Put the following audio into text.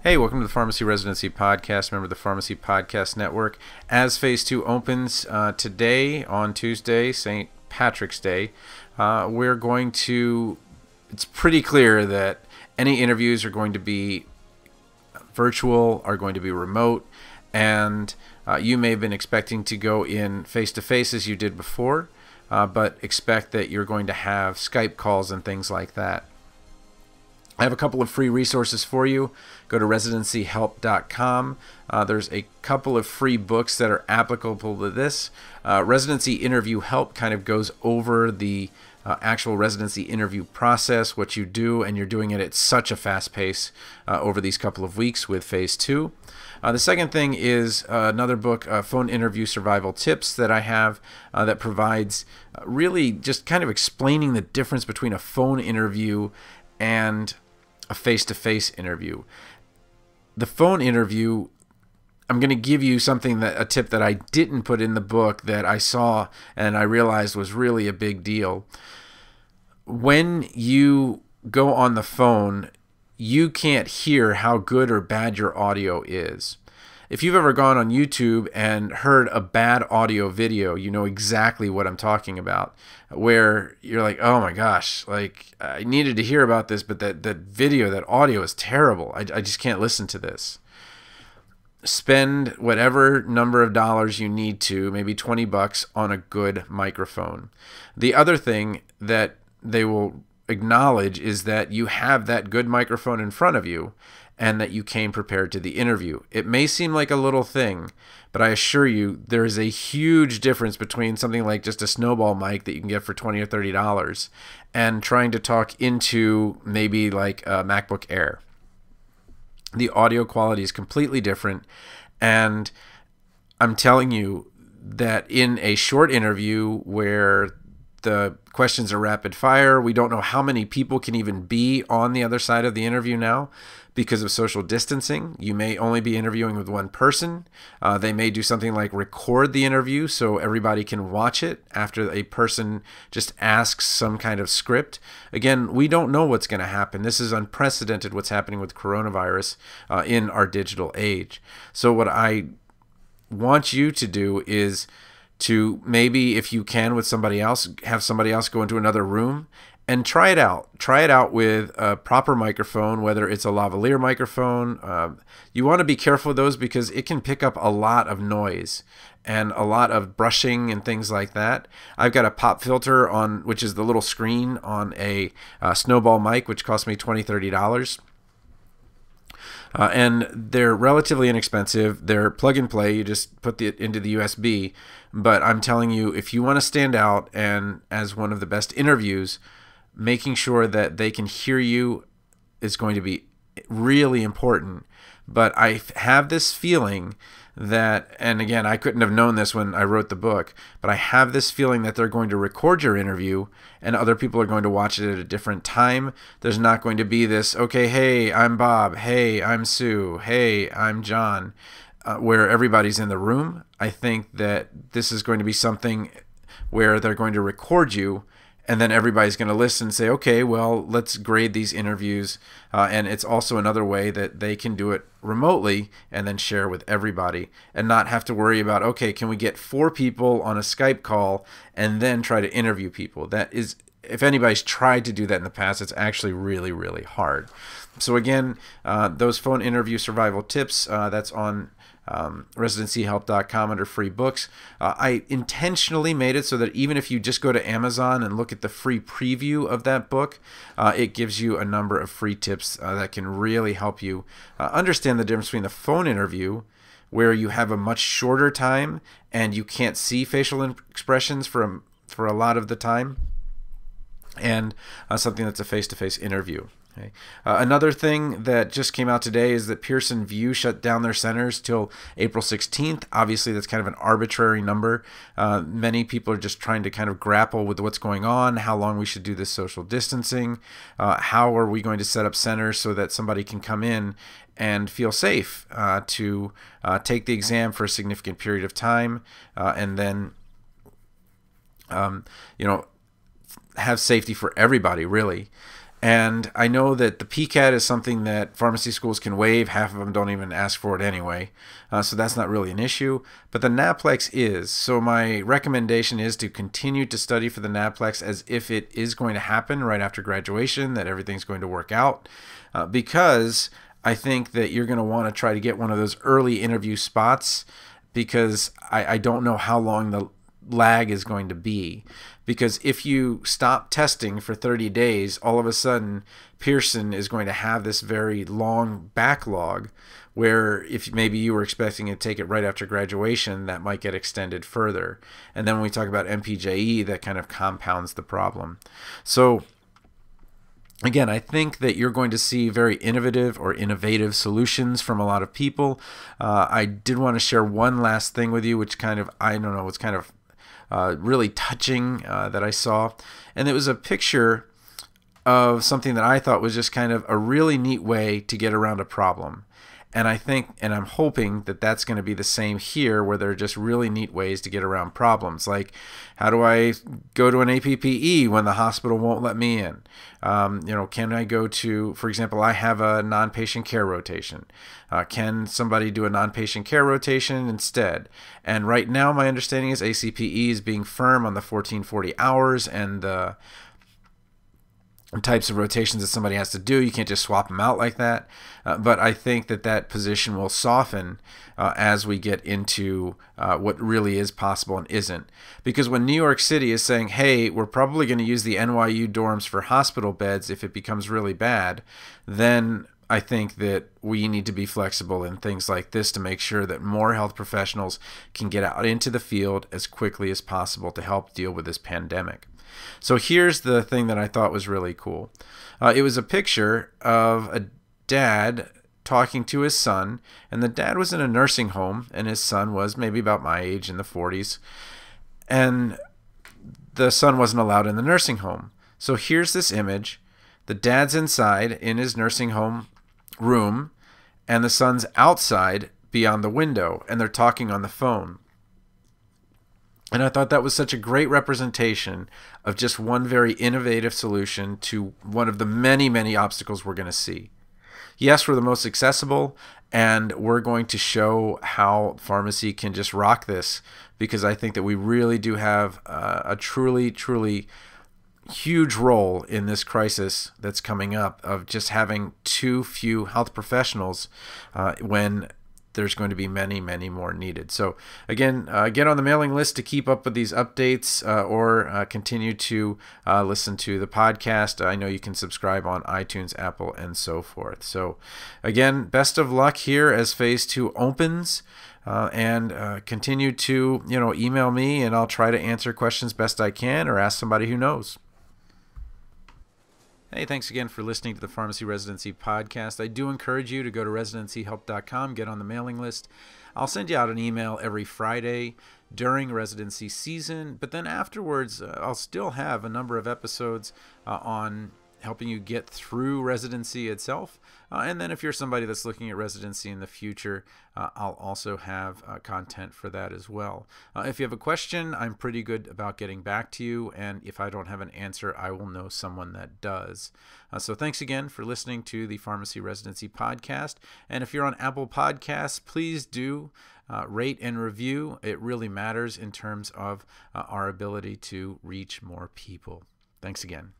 Hey, welcome to the Pharmacy Residency Podcast, member of the Pharmacy Podcast Network. As Phase 2 opens today on Tuesday, St. Patrick's Day, we're going to, it's pretty clear that any interviews are going to be virtual, are going to be remote, and you may have been expecting to go in face-to-face as you did before, but expect that you're going to have Skype calls and things like that. I have a couple of free resources for you. Go to residencyhelp.com. There's a couple of free books that are applicable to this. Residency Interview Help kind of goes over the actual residency interview process, what you do, and you're doing it at such a fast pace over these couple of weeks with Phase 2. The second thing is another book, Phone Interview Survival Tips, that I have that provides really just kind of explaining the difference between a phone interview and a face-to-face interview. The phone interview, I'm going to give you a tip that I didn't put in the book that I saw and I realized was really a big deal. When you go on the phone, you can't hear how good or bad your audio is. If you've ever gone on YouTube and heard a bad audio video, you know exactly what I'm talking about, where you're like, oh my gosh, like I needed to hear about this, but that video, that audio is terrible. I just can't listen to this. Spend whatever number of dollars you need to, maybe 20 bucks on a good microphone. The other thing that they will acknowledge is that you have that good microphone in front of you and that you came prepared to the interview. It may seem like a little thing, but I assure you there is a huge difference between something like just a snowball mic that you can get for $20 or $30 and trying to talk into maybe like a MacBook Air. The audio quality is completely different, and I'm telling you that in a short interview where the questions are rapid fire, we don't know how many people can even be on the other side of the interview now because of social distancing. You may only be interviewing with one person. They may do something like record the interview so everybody can watch it after a person just asks some kind of script. Again, we don't know what's going to happen. This is unprecedented what's happening with coronavirus in our digital age. So what I want you to do is to maybe, if you can with somebody else, have somebody else go into another room and try it out. Try it out with a proper microphone, whether it's a lavalier microphone. You want to be careful with those because it can pick up a lot of noise and a lot of brushing and things like that. I've got a pop filter on, which is the little screen on a snowball mic, which cost me $20, $30. And they're relatively inexpensive. They're plug and play. You just put it into the USB. But I'm telling you, if you want to stand out and as one of the best interviews, making sure that they can hear you is going to be really important. But I have this feeling that, and again, I couldn't have known this when I wrote the book, but I have this feeling that they're going to record your interview and other people are going to watch it at a different time. There's not going to be this, okay, hey, I'm Bob. Hey, I'm Sue. Hey, I'm John, where everybody's in the room. I think that this is going to be something where they're going to record you and then everybody's going to listen and say, okay, well, let's grade these interviews. And it's also another way that they can do it remotely and then share with everybody and not have to worry about, okay, can we get 4 people on a Skype call and then try to interview people? That is, if anybody's tried to do that in the past, it's actually really, really hard. So again, those phone interview survival tips, that's on residencyhelp.com under free books. I intentionally made it so that even if you just go to Amazon and look at the free preview of that book, it gives you a number of free tips that can really help you understand the difference between the phone interview, where you have a much shorter time and you can't see facial expressions for a lot of the time, and something that's a face-to-face interview. Okay. Another thing that just came out today is that Pearson VUE shut down their centers till April 16th. Obviously, that's kind of an arbitrary number. Many people are just trying to kind of grapple with what's going on, how long we should do this social distancing, how are we going to set up centers so that somebody can come in and feel safe to take the exam for a significant period of time, and then have safety for everybody, really. And I know that the PCAT is something that pharmacy schools can waive. Half of them don't even ask for it anyway. So that's not really an issue. But the NAPLEX is. So my recommendation is to continue to study for the NAPLEX as if it is going to happen right after graduation, that everything's going to work out. Because I think that you're going to want to try to get one of those early interview spots, because I don't know how long the lag is going to be. Because if you stop testing for 30 days, all of a sudden Pearson is going to have this very long backlog where if maybe you were expecting to take it right after graduation, that might get extended further. And then when we talk about MPJE, that kind of compounds the problem. So again, I think that you're going to see very innovative solutions from a lot of people. I did want to share one last thing with you, which kind of, I don't know, it's kind of really touching that I saw. And it was a picture of something that I thought was just kind of a really neat way to get around a problem. And I think, and I'm hoping that that's going to be the same here, where there are just really neat ways to get around problems. Like, how do I go to an APPE when the hospital won't let me in? Can I go to, for example, I have a non-patient care rotation. Can somebody do a non-patient care rotation instead? And right now, my understanding is ACPE is being firm on the 1440 hours and the types of rotations that somebody has to do. You can't just swap them out like that. But I think that that position will soften as we get into what really is possible and isn't. Because when New York City is saying, hey, we're probably going to use the NYU dorms for hospital beds if it becomes really bad, then I think that we need to be flexible in things like this to make sure that more health professionals can get out into the field as quickly as possible to help deal with this pandemic. So here's the thing that I thought was really cool. It was a picture of a dad talking to his son, and the dad was in a nursing home, and his son was maybe about my age, in the 40s, and the son wasn't allowed in the nursing home. So here's this image. The dad's inside in his nursing home room, and the son's outside beyond the window, and they're talking on the phone. And I thought that was such a great representation of just one very innovative solution to one of the many, many obstacles we're going to see. Yes, we're the most accessible, and we're going to show how pharmacy can just rock this, because I think that we really do have a truly, truly huge role in this crisis that's coming up of just having too few health professionals when there's going to be many, many more needed. So again, get on the mailing list to keep up with these updates or continue to listen to the podcast. I know you can subscribe on iTunes, Apple, and so forth. So again, best of luck here as Phase 2 opens. And continue to email me, and I'll try to answer questions best I can or ask somebody who knows. Hey, thanks again for listening to the Pharmacy Residency Podcast. I do encourage you to go to residencyhelp.com, get on the mailing list. I'll send you out an email every Friday during residency season, but then afterwards, I'll still have a number of episodes on helping you get through residency itself. And then if you're somebody that's looking at residency in the future, I'll also have content for that as well. If you have a question, I'm pretty good about getting back to you. And if I don't have an answer, I will know someone that does. So thanks again for listening to the Pharmacy Residency Podcast. And if you're on Apple Podcasts, please do rate and review. It really matters in terms of our ability to reach more people. Thanks again.